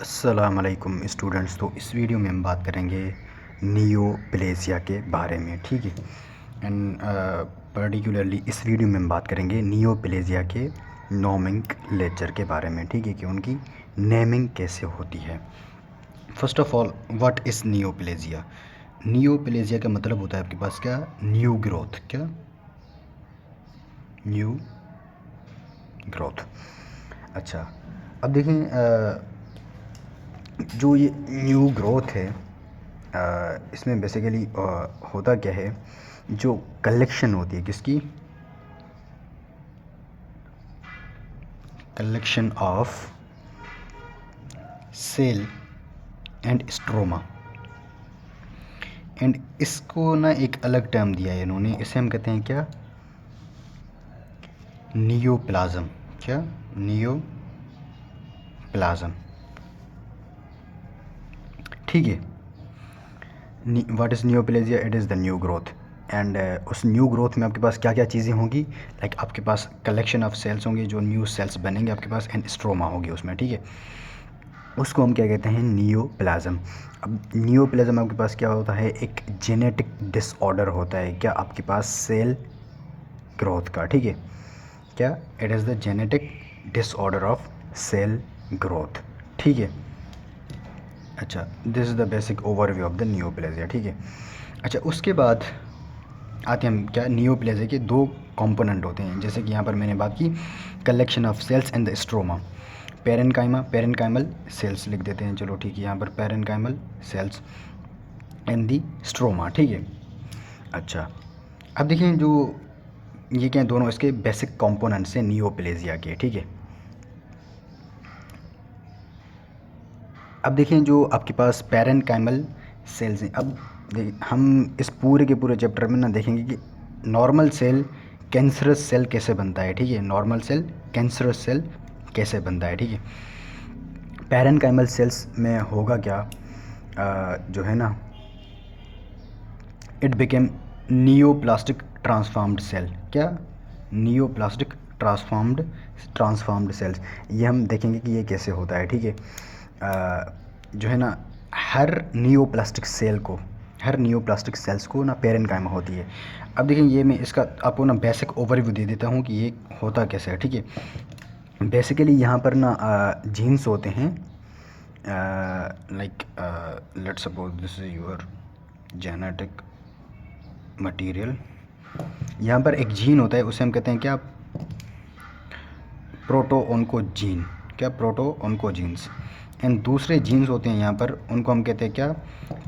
अस्सलाम वालेकुम स्टूडेंट्स। तो इस वीडियो में हम बात करेंगे नियोप्लेजिया के बारे में, ठीक है। एंड पर्टिकुलरली इस वीडियो में हम बात करेंगे नियोप्लेजिया के नोमेनक्लेचर के बारे में, ठीक है, कि उनकी नेमिंग कैसे होती है। First of all, what is neoplasia. Neoplasia का मतलब होता है आपके पास क्या, न्यू ग्रोथ। क्या, न्यू ग्रोथ। अच्छा, अब देखें जो ये न्यू ग्रोथ है, इसमें बेसिकली होता क्या है, जो कलेक्शन होती है किसकी, collection of cell and stroma. And इसको ना एक अलग टर्म दिया है इन्होंने, इसे हम कहते हैं क्या, नियोप्लाज्म। क्या, नियोप्लाज्म, ठीक है। What is neoplasia, it is the new growth. And उस न्यू ग्रोथ में आपके पास क्या क्या चीज़ें होंगी, लाइक आपके पास कलेक्शन ऑफ सेल्स होंगे, जो न्यू सेल्स बनेंगे आपके पास, एंड स्ट्रोमा होगी उसमें, ठीक है। उसको हम क्या कहते हैं, नियोप्लाज्म। अब नियोप्लाज्म आपके पास क्या होता है, एक जेनेटिक डिसऑर्डर होता है क्या आपके पास सेल ग्रोथ का, ठीक है। क्या, it is the genetic disorder of cell growth, ठीक है। अच्छा, this is the basic overview of the neoplasia, ठीक है। अच्छा, उसके बाद आते हैं हम क्या, नियोप्लेजिया के दो कंपोनेंट होते हैं, जैसे कि यहाँ पर मैंने बात की collection of cells and the stroma. Parenchyma, parenchymal cells लिख देते हैं, चलो ठीक है, यहाँ पर parenchymal cells and the stroma, ठीक है। अच्छा, अब देखिए जो ये क्या, दोनों इसके बेसिक कंपोनेंट्स हैं नियोप्लेजिया के, ठीक है। अब देखें जो आपके पास पेरेनकाइमल सेल्स हैं, अब हम इस पूरे के पूरे चैप्टर में ना देखेंगे कि नॉर्मल सेल कैंसरस सेल कैसे बनता है, ठीक है। नॉर्मल सेल कैंसरस सेल कैसे बनता है, ठीक है। पेरेनकाइमल सेल्स में होगा क्या, जो है ना, it became neoplastic transformed cell. क्या, नियोप्लास्टिक ट्रांसफॉर्म्ड सेल्स, ये हम देखेंगे कि ये कैसे होता है, ठीक है। जो है ना, हर नियोप्लास्टिक सेल्स को ना पेरेनकाइमा होती है। अब देखिए, ये मैं इसका आपको ना बेसिक ओवरव्यू दे देता हूँ कि ये होता कैसे है, ठीक है। बेसिकली यहाँ पर ना जीन्स होते हैं, like let's suppose this is your genetic material. यहाँ पर एक जीन होता है, उसे हम कहते हैं क्या, प्रोटोओन्कोजीन। क्या, प्रोटोओन्कोजीन्स। एंड दूसरे जीन्स होते हैं यहाँ पर, उनको हम कहते हैं क्या,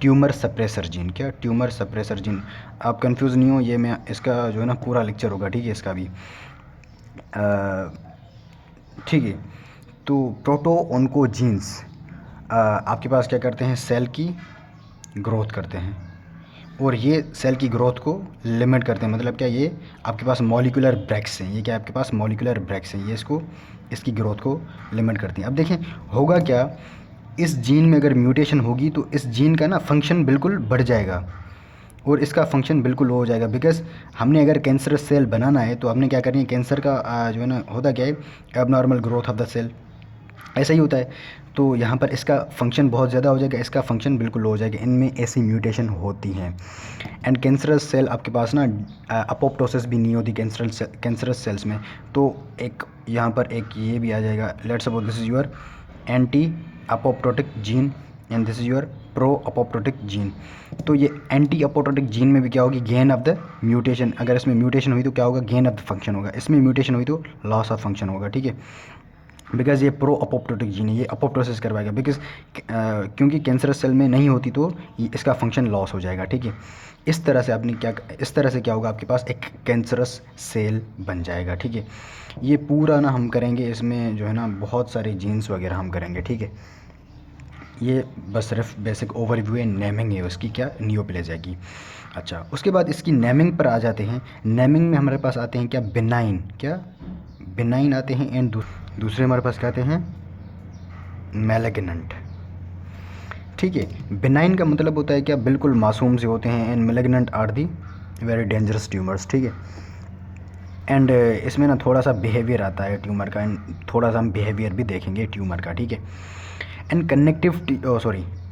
ट्यूमर सप्रेसर जीन। क्या, ट्यूमर सप्रेसर जीन। आप कंफ्यूज नहीं हो, ये मैं इसका जो है ना पूरा लेक्चर होगा, ठीक है, इसका भी, ठीक है। तो प्रोटोओन्कोजीन्स आपके पास क्या करते हैं, सेल की ग्रोथ करते हैं, और ये सेल की ग्रोथ को लिमिट करते हैं। मतलब क्या, ये आपके पास मॉलिक्यूलर ब्रेक्स हैं, ये क्या आपके पास मॉलिक्यूलर ब्रेक्स हैं, ये इसकी ग्रोथ को लिमिट करती हैं। अब देखें होगा क्या, इस जीन में अगर म्यूटेशन होगी तो इस जीन का ना फंक्शन बिल्कुल बढ़ जाएगा और इसका फंक्शन बिल्कुल लो हो जाएगा। बिकॉज हमने अगर कैंसरस सेल बनाना है तो हमने क्या करनी है, कैंसर का जो है ना होता क्या है, abnormal growth of the cell, ऐसा ही होता है। तो यहाँ पर इसका फंक्शन बहुत ज़्यादा हो जाएगा, इसका फंक्शन बिल्कुल लो हो जाएगा, इनमें ऐसी म्यूटेशन होती हैं। एंड कैंसरस सेल आपके पास ना अपोप्टोसिस भी नहीं होती कैंसरस सेल्स में। तो एक यहाँ पर एक ये भी आ जाएगा, let's suppose this is your anti apoptotic gene and this is your pro apoptotic gene. तो ये एंटी अपोप्टोटिक जीन में भी क्या होगी, गेन ऑफ द म्यूटेशन। अगर इसमें म्यूटेशन हुई तो क्या होगा, गेन ऑफ द फंक्शन होगा। इसमें म्यूटेशन हुई तो लॉस ऑफ फंक्शन होगा, ठीक है। बिकॉज ये प्रो अपोप्टोटिक जीन है, ये अपोप्टोसिस करवाएगा। बिकॉज क्योंकि कैंसरस सेल में नहीं होती तो इसका फंक्शन लॉस हो जाएगा, ठीक है। इस तरह से क्या होगा, आपके पास एक कैंसरस सेल बन जाएगा, ठीक है। ये पूरा ना हम करेंगे, इसमें जो है ना बहुत सारे जीन्स वगैरह हम करेंगे, ठीक है। ये बस सिर्फ बेसिक ओवरव्यू है, नेमिंग है उसकी, क्या, नियोप्लेजिया की। अच्छा, उसके बाद इसकी नेमिंग पर आ जाते हैं। नेमिंग में हमारे पास आते हैं क्या, बिनाइन। क्या, बिनाइन आते हैं। एंड दूसरे हमारे पास क्या आते हैं, मैलिग्नेंट, ठीक है। बिनाइन का मतलब होता है क्या, बिल्कुल मासूम से होते हैं। And malignant are the very dangerous tumours, ठीक है। एंड इसमें ना थोड़ा सा बिहेवियर आता है ट्यूमर का, एंड थोड़ा सा हम बिहेवियर भी देखेंगे ट्यूमर का, ठीक है। एंड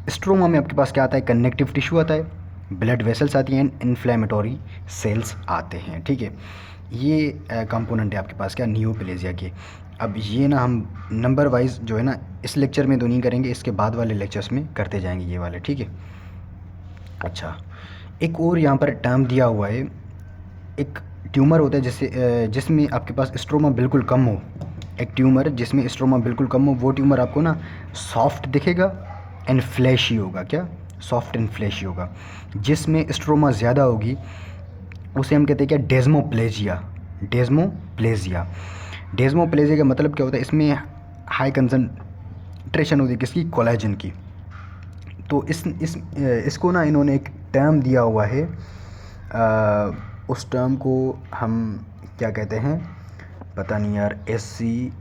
स्ट्रोमा में आपके पास क्या आता है, कनेक्टिव टिश्यू आता है, ब्लड वेसल्स आती हैं, एंड इन्फ्लेमेटरी सेल्स आते हैं, ठीक है। ये कंपोनेंट है आपके पास क्या, नियोप्लेजिया के। अब ये ना हम नंबर वाइज जो है ना इस लेक्चर में तो नहीं करेंगे, इसके बाद वाले लेक्चर्स में करते जाएंगे ये वाले, ठीक है। अच्छा, एक और यहाँ पर टर्म दिया हुआ है, एक ट्यूमर होता है जिसमें आपके पास स्ट्रोमा बिल्कुल कम हो। एक ट्यूमर जिसमें स्ट्रोमा बिल्कुल कम हो, वो ट्यूमर आपको ना सॉफ्ट दिखेगा एंड फ्लैशी होगा, क्या, सॉफ्ट एंड फ्लैशी होगा। जिसमें स्ट्रोमा ज़्यादा होगी उसे हम कहते हैं क्या, डेस्मोप्लेजिया। डेस्मोप्लेजिया डेस्मोप्लेजिया का मतलब क्या होता है, इसमें हाई कंसंट्रेशन होती है किसकी, कोलेजन की। तो इसको ना इन्होंने एक टर्म दिया हुआ है, उस टर्म को हम क्या कहते हैं पता नहीं यार, SCIRRHOUS,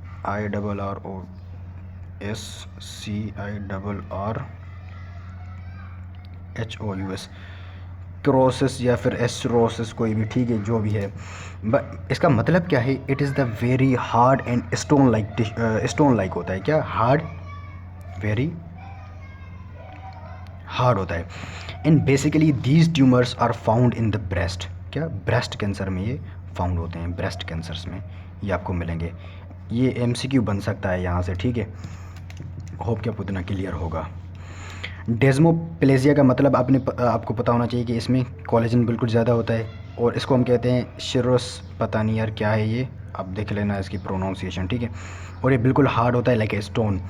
क्रोसिस या फिर एस्ट्रोसिस, कोई भी, ठीक है, जो भी है। बट इसका मतलब क्या है, it is the very hard and stone like होता है, क्या, हार्ड, वेरी हार्ड होता है। And basically these tumours are found in the breast, क्या, ब्रेस्ट कैंसर में ये फाउंड होते हैं, ब्रेस्ट कैंसर्स में ये आपको मिलेंगे। ये MCQ बन सकता है यहाँ से, ठीक है। होप क्या उतना क्लियर होगा। डेस्मोप्लेजिया का मतलब आपको पता होना चाहिए कि इसमें कोलेजन बिल्कुल ज़्यादा होता है, और इसको हम कहते हैं शिरोस, पता नहीं यार क्या है ये, आप देख लेना इसकी प्रोनाउंसिएशन, ठीक है। और ये बिल्कुल हार्ड होता है लाइक ए स्टोन।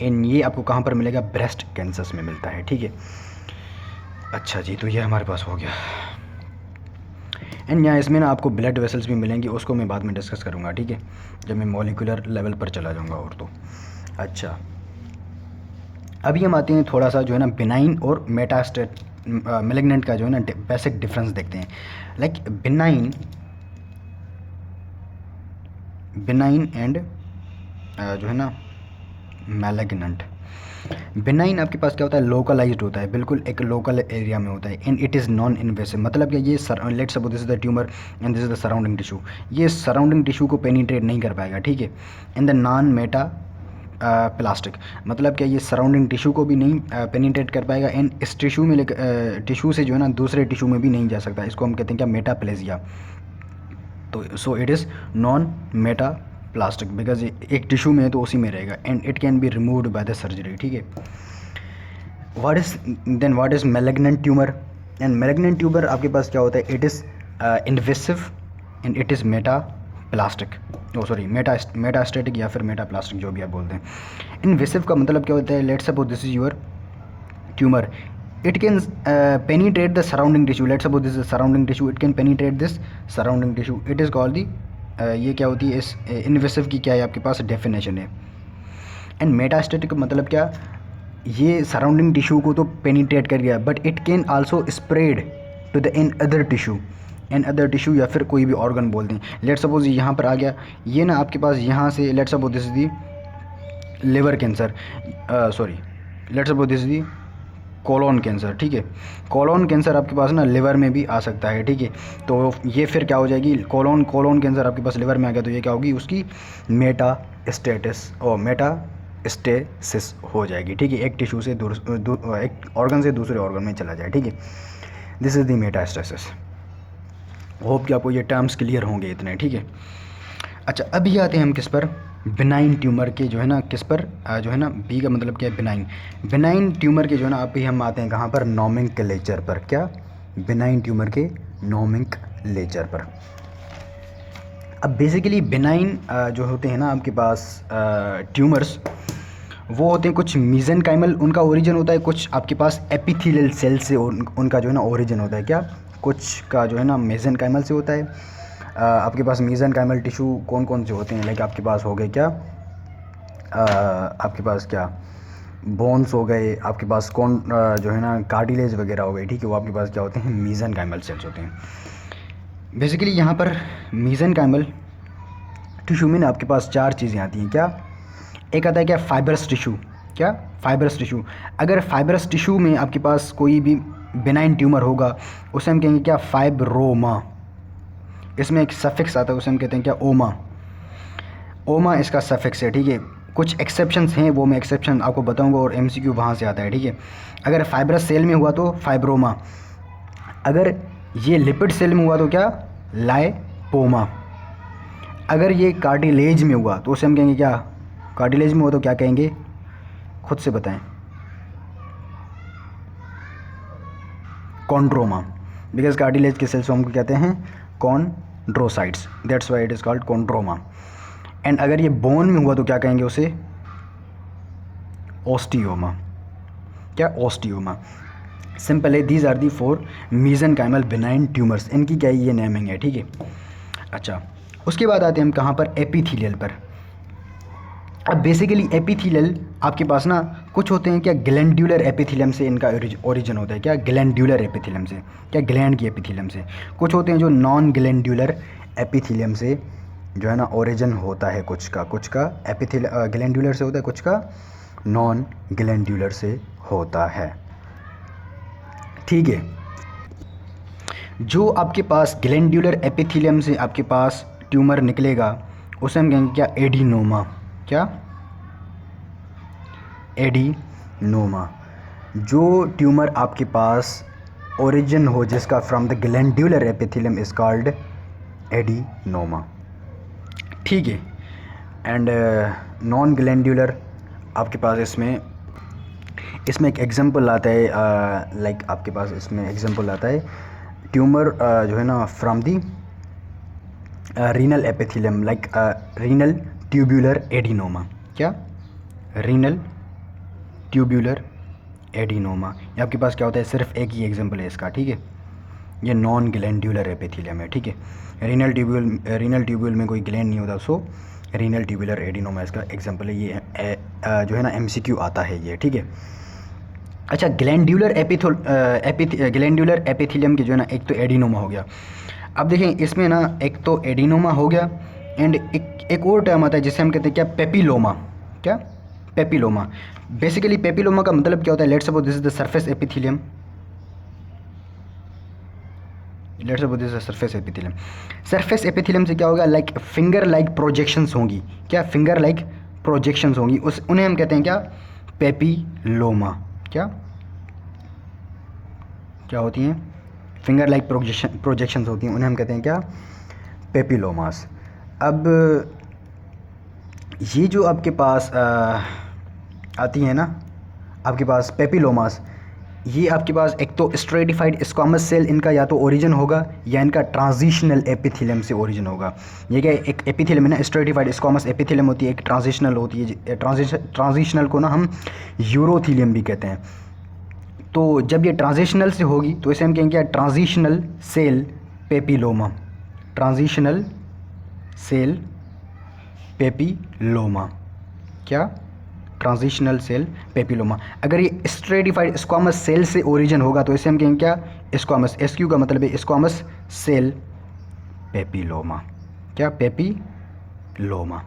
इन ये आपको कहाँ पर मिलेगा, ब्रेस्ट कैंसर्स में मिलता है, ठीक है। अच्छा जी, तो ये हमारे पास हो गया। एंड यहाँ इसमें ना आपको ब्लड वेसल्स भी मिलेंगे, उसको मैं बाद में डिस्कस करूँगा, ठीक है, जब मैं मॉलिक्यूलर लेवल पर चला जाऊँगा और तो। अच्छा, अभी हम आते हैं थोड़ा सा जो है ना बिनाइन और मेलिग्नेंट का जो है ना बेसिक डिफरेंस देखते हैं। लाइक बिनाइन एंड जो है ना मैलिग्नेंट। बिनाइन आपके पास क्या होता है, लोकलाइज्ड होता है, बिल्कुल एक लोकल एरिया में होता है, and it is non invasive. मतलब कि ये let's suppose this is the tumour and this is the surrounding tissue, ये सराउंडिंग टिश्यू को पेनिट्रेट नहीं कर पाएगा, ठीक है। In the non Meta plastic, मतलब क्या ये सराउंडिंग टिश्यू को भी नहीं पेनिट्रेट कर पाएगा, एंड इस टिश्यू में टिश्यू से जो है ना दूसरे टिश्यू में भी नहीं जा सकता। इसको हम कहते हैं क्या, मेटाप्लेजिया। तो so it is non Meta plastic because एक टिश्यू में है तो उसी में रहेगा, and it can be removed by the surgery, ठीक है। What is malignant tumour. And malignant tumour आपके पास क्या होता है, it is invasive and it is metaplastic, metastatic या फिर मेटाप्लास्टिक, जो भी आप बोलते हैं। इन्वेसिव का मतलब क्या होता है, let's suppose this is your tumour, it can penetrate the surrounding tissue. Let's suppose this is a surrounding tissue, it can penetrate this surrounding tissue, it is called the ये क्या होती है, इस इन्वेसिव की क्या है आपके पास डेफिनेशन है। एंड मेटास्टेटिक मतलब क्या, ये सराउंडिंग टिश्यू को तो पेनिट्रेट कर गया, but it can also spread to the in other tissue या फिर कोई भी ऑर्गन बोलते हैं। लेट्स सपोज यहाँ पर आ गया, ये ना आपके पास यहाँ से, let's suppose this is the liver cancer, let's suppose this is the colon cancer, ठीक है। कोलोन कैंसर आपके पास ना लिवर में भी आ सकता है, ठीक है। तो ये फिर क्या हो जाएगी, कोलोन कैंसर आपके पास लिवर में आ गया तो ये क्या होगी, उसकी मेटास्टेसिस हो जाएगी, ठीक है। एक टिश्यू से एक ऑर्गन से दूसरे ऑर्गन में चला जाए, ठीक है। This is the metastasis. Hope कि आपको ये टर्म्स क्लियर होंगे इतने, ठीक है। अच्छा, अभी आते हैं हम किस पर, बिनाइन ट्यूमर के जो है ना किस पर जो है ना, बी का मतलब क्या है, बिनाइन ट्यूमर के जो है ना, अभी हम आते हैं कहाँ पर, नोमेनक्लेचर पर। क्या, बिनाइन ट्यूमर के नोमेनक्लेचर पर। अब बेसिकली बिनाइन जो होते हैं ना आपके पास ट्यूमर्स, वो होते हैं कुछ मीजेनकाइमल उनका ओरिजिन होता है, कुछ आपके पास एपिथेलियल सेल से उनका जो है ना ओरिजिन होता है। क्या, कुछ का जो है ना मेसेनकाइमल से होता है। आपके पास मेसेनकाइमल टिश्यू कौन कौन से होते हैं, लाइक आपके पास हो गए क्या, आपके पास क्या बोन्स हो गए, आपके पास जो है ना कार्टिलेज वगैरह हो गए, ठीक है। वो आपके पास क्या होते हैं, मेसेनकाइमल सेल्स होते हैं। बेसिकली यहाँ पर मेसेनकाइमल टिश्यू में ना आपके पास चार चीज़ें आती हैं। क्या, एक आता है क्या, फाइबरस टिश्यू। क्या, फाइबरस टिश्यू। अगर फाइबरस टिश्यू में आपके पास कोई भी बिनाइन ट्यूमर होगा, उसे हम कहेंगे क्या, फाइब्रोमा। इसमें एक सफिक्स आता है, उसे हम कहते हैं क्या, ओमा इसका सफिक्स है, ठीक है। कुछ एक्सेप्शंस हैं, वो मैं एक्सेप्शन आपको बताऊंगा और एमसीक्यू वहाँ से आता है, ठीक है। अगर फाइब्रस सेल में हुआ तो फाइब्रोमा, अगर ये लिपिड सेल में हुआ तो क्या, लाइपोमा, अगर ये कार्टिलेज में हुआ तो उसे हम कहेंगे क्या, कार्टिलेज में हुआ तो क्या कहेंगे, खुद से बताएं, कॉन्ड्रोमा, बिकॉज कार्टिलेज के सेल्स को हम कहते हैं chondrocytes, that's why it is called chondroma. And अगर ये बोन में हुआ तो क्या कहेंगे उसे, ओस्टियोमा, क्या, ओस्टियोमा। सिंपल है, these are the 4 mesenchymal benign tumours, इनकी क्या ये नेमिंग है, ठीक है। अच्छा, उसके बाद आते हैं हम कहाँ पर, एपिथेलियल पर। अब बेसिकली एपिथेलियल आपके पास ना कुछ होते हैं क्या, ग्लैंडुलर एपिथेलियम से इनका ओरिजिन होता है, क्या, ग्लैंडुलर एपिथेलियम से, क्या, ग्लैंड की एपिथेलियम से। कुछ होते हैं जो नॉन ग्लैंडुलर एपिथेलियम से जो है ना ओरिजिन होता है, कुछ का ग्लैंडुलर से होता है, कुछ का नॉन ग्लैंडुलर से होता है, ठीक है। जो आपके पास ग्लैंडुलर एपिथेलियम से आपके पास ट्यूमर निकलेगा उसे हम कहेंगे क्या, एडिनोमा, क्या, एडिनोमा। जो ट्यूमर आपके पास ओरिजिन हो जिसका from the glandular epithelium is called adenoma, ठीक है। एंड नॉन ग्लैंडुलर आपके पास इसमें एक एग्जांपल आता है, लाइक आपके पास इसमें एग्जांपल आता है ट्यूमर जो है ना from the renal epithelium, like renal tubular adenoma, क्या, रीनल ट्यूब्यूलर एडिनोमा। ये आपके पास क्या होता है, सिर्फ एक ही एग्जांपल है इसका, ठीक है। ये नॉन ग्लैंडुलर एपिथेलियम है, ठीक है। रीनल ट्यूब्यूल में कोई ग्लैंड नहीं होता, सो रीनल ट्यूब्यूलर एडिनोमा इसका एग्जांपल है। ये जो है ना एमसीक्यू आता है ये, ठीक है। अच्छा, ग्लैंडुलर एपिथेलियम की जो है ना एक तो एडिनोमा हो गया। अब देखें इसमें ना एक तो एडिनोमा हो गया एंड एक और टर्म आता है जिसे हम कहते हैं क्या, पेपिलोमा, क्या, पेपिलोमा। बेसिकली पेपिलोमा का मतलब क्या होता है, let's suppose this is the surface epithelium, let's suppose this is the surface epithelium. Surface epithelium से क्या होगा, लाइक फिंगर लाइक प्रोजेक्शंस होंगी, क्या, फिंगर लाइक प्रोजेक्शंस होंगी, उन्हें हम कहते हैं क्या, पेपिलोमा, क्या होती हैं, फिंगर लाइक प्रोजेक्शंस होती हैं, उन्हें हम कहते हैं क्या, पेपिलोमास। अब ये जो आपके पास आती हैं ना आपके पास पेपिलोमास, ये आपके पास एक तो स्ट्रेटिफाइड स्क्वामस सेल इनका या तो ओरिजिन होगा या इनका ट्रांजिशनल एपिथेलियम से ओरिजिन होगा। ये क्या, एक एपिथेलियम है ना, स्ट्रेटिफाइड स्क्वामस एपिथेलियम होती है, एक ट्रांजिशनल होती है। ट्रांजिशनल को ना हम यूरोथेलियम भी कहते हैं। तो जब ये ट्रांजिशनल से होगी तो इसे हम कहेंगे क्या, transitional cell papilloma, transitional cell papilloma, क्या, ट्रांजिशनल सेल पेपिलोमा। अगर ये स्ट्रेटिफाइड स्क्वामस सेल से ओरिजिन होगा तो इसे हम कहेंगे क्या, स्क्वामस, एसक्यू का मतलब है स्क्वामस सेल पेपिलोमा, क्या, पेपिलोमा।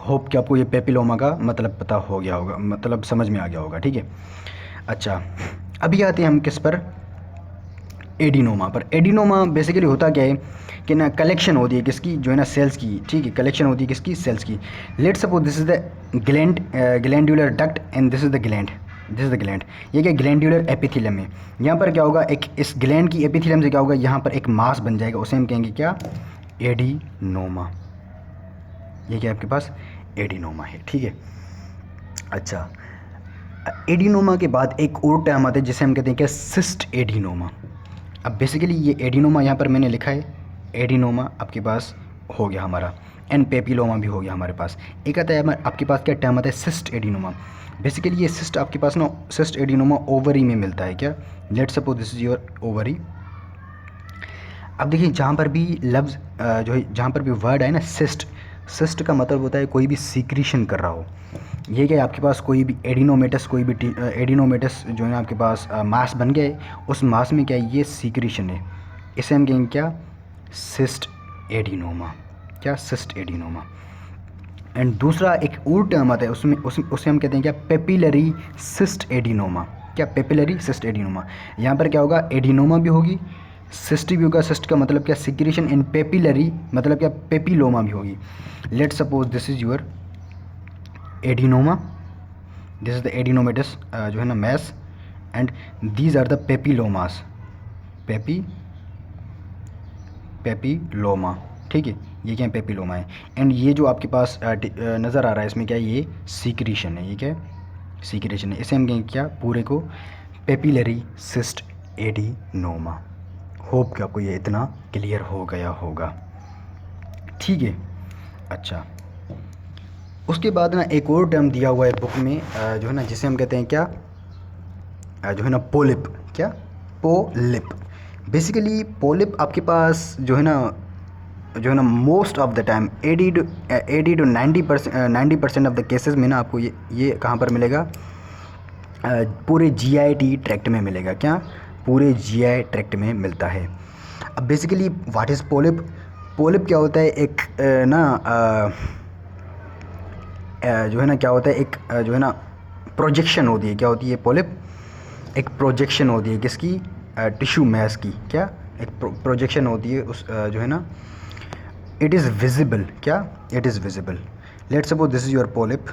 होप कि आपको ये पेपिलोमा का मतलब पता हो गया होगा, मतलब समझ में आ गया होगा, ठीक है। अच्छा, अभी आते हैं हम किस पर, एडिनोमा पर। एडिनोमा बेसिकली होता क्या है कि ना कलेक्शन होती है किसकी, जो है ना सेल्स की, ठीक है, कलेक्शन होती है किसकी, सेल्स की। Let's suppose this is the glandular duct and this is the gland, this is the gland. ये क्या, ग्लैंडुलर एपिथेलियम है। यहाँ पर क्या होगा, एक इस ग्लैंड की एपिथेलियम से क्या होगा, यहाँ पर एक मास बन जाएगा, उसे हम कहेंगे क्या, एडिनोमा। ये क्या आपके पास एडिनोमा है, ठीक है। अच्छा, एडिनोमा के बाद एक और टर्म आता है जिसे हम कहते हैं क्या, सिस्ट एडिनोमा। अब बेसिकली ये एडिनोमा यहाँ पर मैंने लिखा है, एडिनोमा आपके पास हो गया हमारा, एंड पेपिलोमा भी हो गया हमारे पास। एक आता है आपके पास क्या टर्म आता है, सिस्ट एडिनोमा। बेसिकली ये सिस्ट आपके पास ना, सिस्ट एडिनोमा ओवरी में मिलता है, क्या, let's suppose this is your ovary. अब देखिए जहाँ पर भी लफ्ज़ जो है, जहाँ पर भी वर्ड है ना सिस्ट, सिस्ट का मतलब होता है कोई भी सीक्रीशन कर रहा हो। ये क्या, आपके पास कोई भी एडिनोमेटस, कोई भी एडिनोमेटस जो है ना आपके पास मास बन गए, उस मास में क्या है, ये सीक्रीशन है, इसे हम कहेंगे क्या, सिस्ट एडिनोमा, क्या, सिस्ट एडिनोमा। एंड दूसरा एक और टर्म आता है उसमें उसे हम कहते हैं क्या, पेपिलरी सिस्ट एडिनोमा, क्या, पेपिलरी सिस्ट एडिनोमा। यहाँ पर क्या होगा, एडिनोमा भी होगी, सिस्ट भी होगा। सिस्ट का मतलब क्या, सिक्रीशन, इन पेपिलरी मतलब क्या, पेपिलोमा भी होगी। Let's suppose this is your adenoma, this is the adenomatous जो है ना mass, and these are the papillomas, papilloma, ठीक है, ये क्या है, पेपिलोमा है। एंड ये जो आपके पास नज़र आ रहा है इसमें क्या है, ये सीक्रेशन है, ये क्या है, सीक्रेशन है। इसे हम कहेंगे क्या, पूरे को पेपिलरी सिस्ट एडिनोमा। होप कि आपको ये इतना क्लियर हो गया होगा, ठीक है। अच्छा, उसके बाद ना एक और टर्म दिया हुआ है बुक में जो है ना, जिसे हम कहते हैं क्या, जो है ना पोलिप, क्या, पोलिप। बेसिकली पोलिप आपके पास जो है ना most of the time 80 to 90% of the cases में ना आपको ये कहाँ पर मिलेगा, पूरे GIT ट्रैक्ट में मिलेगा। क्या, पूरे GI ट्रैक्ट में मिलता है। अब basically what is polyp, polyp क्या होता है, एक जो है ना क्या होता है, एक जो है ना प्रोजेक्शन होती है। क्या होती है पोलिप, एक प्रोजेक्शन होती है किसकी, टिश्यू मैस की। क्या, एक प्रोजेक्शन होती है उस जो है ना, इट इज़ विजिबल, क्या, it is visible. Let's suppose this is your polyp,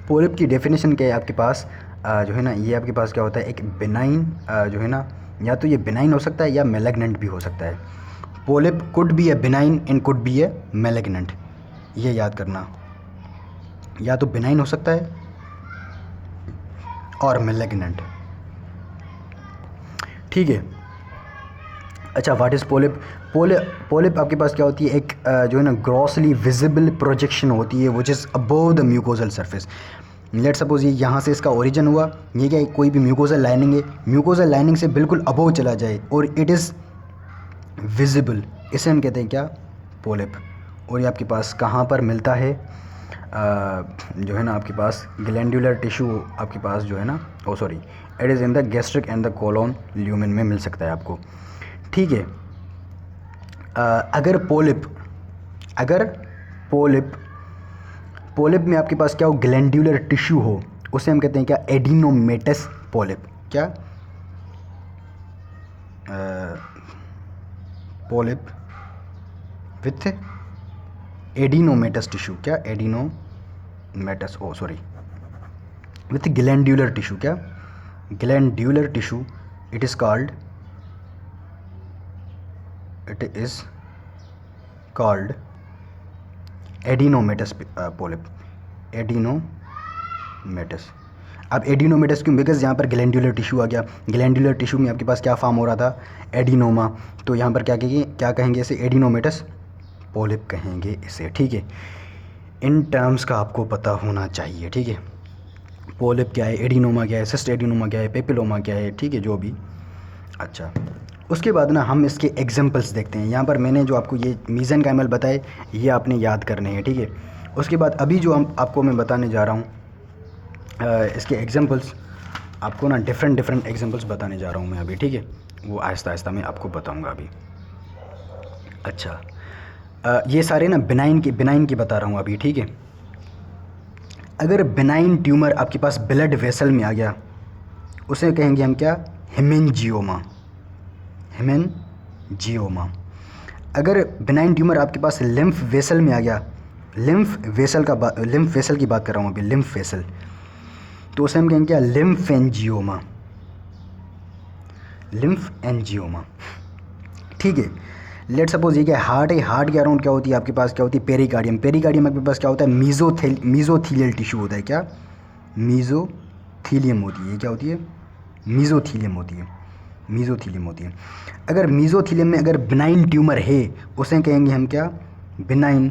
polyp की डेफिनेशन क्या है आपके पास, जो है ना, ये आपके पास क्या होता है, एक बिनाइन जो है ना, या तो ये बिनाइन हो सकता है या मेलेग्नेंट भी हो सकता है। Polyp could be A benign and could be A malignant, ये याद करना, या तो बिनाइन हो सकता है और मेलेग्नेंट, ठीक है। अच्छा, व्हाट इज़ पोलिप, पोलिप आपके पास क्या होती है, एक जो है ना ग्रॉसली विजिबल प्रोजेक्शन होती है which is above the mucosal surface. Let suppose ये यहाँ से इसका ओरिजिन हुआ, ये क्या है, कोई भी म्यूकोजल लाइनिंग है, म्यूकोजल लाइनिंग से बिल्कुल अबव चला जाए और इट इज़ विजिबल, इसे हम कहते हैं क्या, पोलिप। और ये आपके पास कहाँ पर मिलता है, जो है ना आपके पास ग्लैंडुलर टिश्यू आपके पास जो है ना, oh sorry, it is in the gastric and the colon lumen में मिल सकता है आपको, ठीक है। अगर पोलिप में आपके पास क्या हो, ग्लैंडुलर टिश्यू हो, उसे हम कहते हैं क्या, एडिनोमेटस पोलिप। क्या, पोलिप विथ एडिनोमेटस टिश्यू, क्या, adenomatous, oh sorry, with glandular tissue, क्या, glandular tissue, it is called adenomatous polyp, adenomatous. अब एडिनोमेटस क्यों, बिकॉज यहाँ पर ग्लैंडुलर टिश्यू आ गया, ग्लैंडुलर टिश्यू में आपके पास क्या फॉर्म हो रहा था, एडिनोमा, तो यहाँ पर क्या कहेंगे इसे, एडिनोमेटस पोलिप कहेंगे इसे, ठीक है। इन टर्म्स का आपको पता होना चाहिए, ठीक है। पोलिप क्या है, एडिनोमा क्या है, सिस्ट एडिनोमा क्या है, पेपिलोमा क्या है, ठीक है, जो भी। अच्छा, उसके बाद ना हम इसके एग्जांपल्स देखते हैं। यहाँ पर मैंने जो आपको ये मीज़ेनकाइमल बताए, ये आपने याद करने हैं, ठीक है। उसके बाद अभी जो आपको मैं बताने जा रहा हूँ, इसके एग्जांपल्स आपको ना डिफरेंट एग्जांपल्स बताने जा रहा हूँ मैं अभी, ठीक है। वो आहिस्ता आहिस्ता मैं आपको बताऊँगा अभी। अच्छा, ये सारे ना बिनाइन की बता रहा हूँ अभी, ठीक है। अगर बिनाइन ट्यूमर आपके पास ब्लड वेसल में आ गया, उसे कहेंगे हम क्या, हेमेंजियोमा। अगर बिनाइन ट्यूमर आपके पास लिम्फ वेसल में आ गया, लिम्फ वेसल की बात कर रहा हूँ अभी, लिम्फ वेसल, तो उसे हम कहेंगे क्या, लिम्फ एंजियोमा, ठीक है। लेट सपोज ये क्या, हार्ट है, हार्ट के अराउंड क्या होती है आपके पास, क्या होती है, पेरिकार्डियम आपके पास क्या होता है, मीजोथीलियल टिश्यू होता है। क्या, मीजोथीलियम होती है, क्या होती है, मीजोथीलियम होती है। अगर मीजोथीलियम में अगर बिनाइन ट्यूमर है, उसे कहेंगे हम क्या, बिनाइन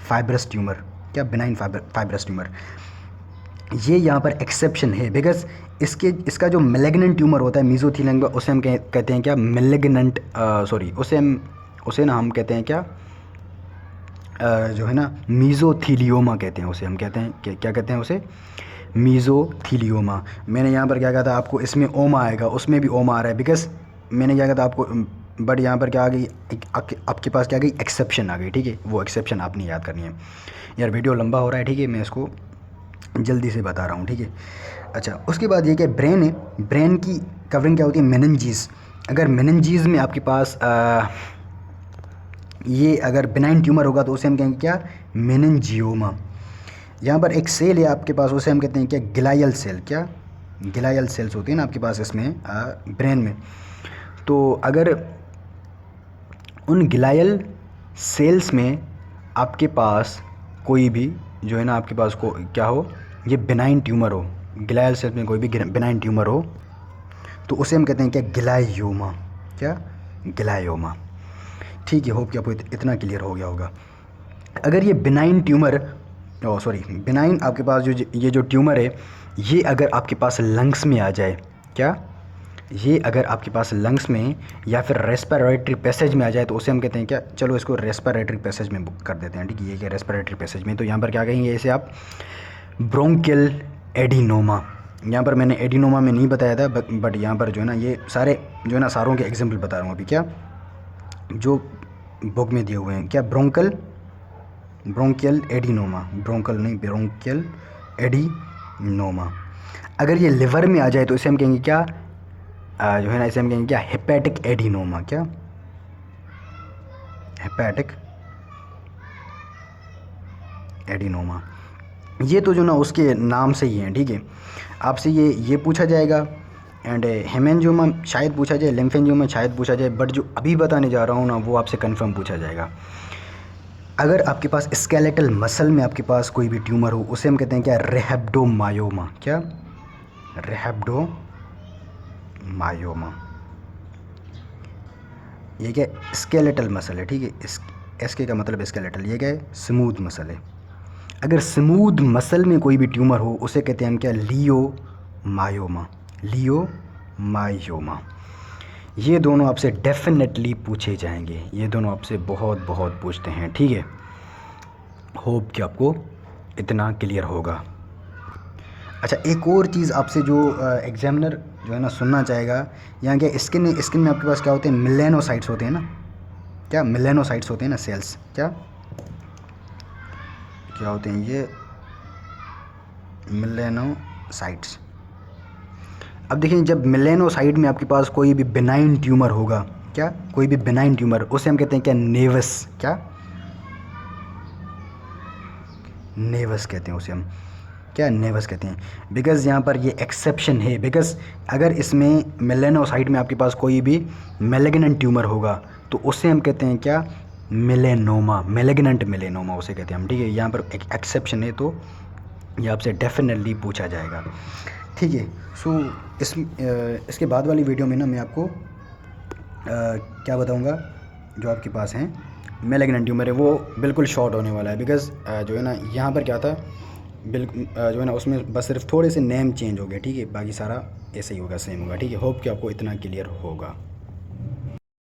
फाइब्रस ट्यूमर। क्या, बिनाइन फाइब्रस ट्यूमर। ये यहाँ पर एक्सेप्शन है, बिकॉज इसका जो मेलेग्नेंट ट्यूमर होता है मीजोथीलियम का, उसे हम कहते हैं क्या, मेलेग्नेंट, सॉरी, उसे ना हम कहते हैं क्या, जो है ना मीजोथीलियोमा कहते हैं उसे, हम कहते हैं क्या कहते हैं उसे, मीजोथीलियोमा। मैंने यहाँ पर क्या कहा था आपको, इसमें ओमा आएगा, उसमें भी ओमा आ रहा है, बिकॉज मैंने क्या कहा था आपको, बट यहाँ पर क्या आ गई, आपके पास क्या आ गई, एक्सेप्शन आ गई, ठीक है। वो एक्सेप्शन आपने याद करनी है। यार वीडियो लंबा हो रहा है, ठीक है, मैं इसको जल्दी से बता रहा हूँ, ठीक है। अच्छा, उसके बाद ये क्या, ब्रेन है, ब्रेन की कवरिंग क्या होती है, मेनिंजीज। अगर मेनिंजीज में आपके पास ये अगर बिनाइन ट्यूमर होगा तो उसे हम कहेंगे क्या, मेनिनजियोमा। यहाँ पर एक सेल है आपके पास, उसे हम कहते हैं क्या, ग्लाइयल सेल। क्या, ग्लाइयल सेल्स होती है ना आपके पास इसमें ब्रेन में। तो अगर उन ग्लाइयल सेल्स में आपके पास कोई भी जो है ना आपके पास को क्या हो, ये बिनाइन ट्यूमर हो, ग्लाइयल सेल्स में कोई भी बिनाइन ट्यूमर हो, तो उसे हम कहते हैं क्या, ग्लायोमा। क्या, ग्लायोमा। ठीक है, होप कि आपको इतना क्लियर हो गया होगा। अगर ये बिनाइन ट्यूमर, बिनाइन आपके पास जो ये जो ट्यूमर है, ये अगर आपके पास लंग्स में आ जाए, क्या, ये अगर आपके पास लंग्स में या फिर रेस्पिरेटरी पैसेज में आ जाए, तो उसे हम कहते हैं क्या, चलो इसको रेस्पिरेटरी पैसेज में बुक कर देते हैं। ठीक है, ये क्या, रेस्पिरेटरी पैसेज में। तो यहाँ पर क्या कहेंगे इसे आप, ब्रोंकियल एडिनोमा। यहाँ पर मैंने एडिनोमा में नहीं बताया था, बट यहाँ पर जो है ना ये सारे जो है ना सारों के एग्जाम्पल बता रहा हूँ अभी, क्या जो बुक में दिए हुए हैं। क्या, ब्रोंकियल एडिनोमा, ब्रोंकल नहीं, ब्रोंकियल एडिनोमा। अगर ये लिवर में आ जाए तो इसे हम कहेंगे क्या, जो है ना इसे हम कहेंगे क्या, हेपेटिक एडिनोमा। क्या, हेपेटिक एडिनोमा। ये तो जो ना उसके नाम से ही हैं। ठीक है, आपसे ये पूछा जाएगा, एंड हेमेंजियोमा शायद पूछा जाए, लिम्फेंजियोमा शायद पूछा जाए, बट जो अभी बताने जा रहा हूँ ना वो आपसे कंफर्म पूछा जाएगा। अगर आपके पास स्केलेटल मसल में आपके पास कोई भी ट्यूमर हो, उसे हम कहते हैं क्या, रेहेब्डोमायोमा। क्या, रेहेब्डोमायोमा। ये क्या, स्केलेटल मसल है। ठीक है, एसके का मतलब स्केलेटल, ये क्या है, स्मूथ मसल है। अगर स्मूथ मसल में कोई भी ट्यूमर हो उसे कहते हैं हम क्या, लियोमायोमा। लियोमायोमा। ये दोनों आपसे डेफिनेटली पूछे जाएंगे, ये दोनों आपसे बहुत बहुत पूछते हैं। ठीक है, होप कि आपको इतना क्लियर होगा। अच्छा, एक और चीज़ आपसे जो एग्जामिनर जो है ना सुनना चाहेगा, यहाँ क्या, स्किन में आपके पास क्या होते हैं, मेलेनोसाइट्स होते हैं ना। क्या, मेलेनोसाइट्स होते हैं ना सेल्स। क्या क्या होते हैं ये, मेलेनोसाइट्स। अब देखिए, जब मेलेनोसाइट में आपके पास कोई भी बिनाइन ट्यूमर होगा, क्या, कोई भी बिनाइन ट्यूमर, उसे हम कहते हैं क्या, नेवस। क्या, नेवस कहते हैं उसे हम, क्या, नेवस कहते हैं। बिकॉज़ यहाँ पर ये एक्सेप्शन है, बिकॉज़ अगर इसमें मेलेनोसाइट में आपके पास कोई भी मेलिग्नेंट ट्यूमर होगा तो उसे हम कहते हैं क्या, मेलेनोमा, मेलिग्नेंट मेलेनोमा उसे कहते हैं हम। ठीक है, यहाँ पर एक एक्सेप्शन है, तो ये आपसे डेफिनेटली पूछा जाएगा। ठीक है, सो इसके बाद वाली वीडियो में ना मैं आपको क्या बताऊंगा, जो आपके पास हैं मेलिग्नेंट ट्यूमर है वो बिल्कुल शॉर्ट होने वाला है। बिकॉज़ जो है ना यहाँ पर क्या था, बिल्कुल जो है ना उसमें बस सिर्फ थोड़े से नेम चेंज हो गए। ठीक है, बाकी सारा ऐसे ही होगा, सेम होगा। ठीक है, होप कि आपको इतना क्लियर होगा।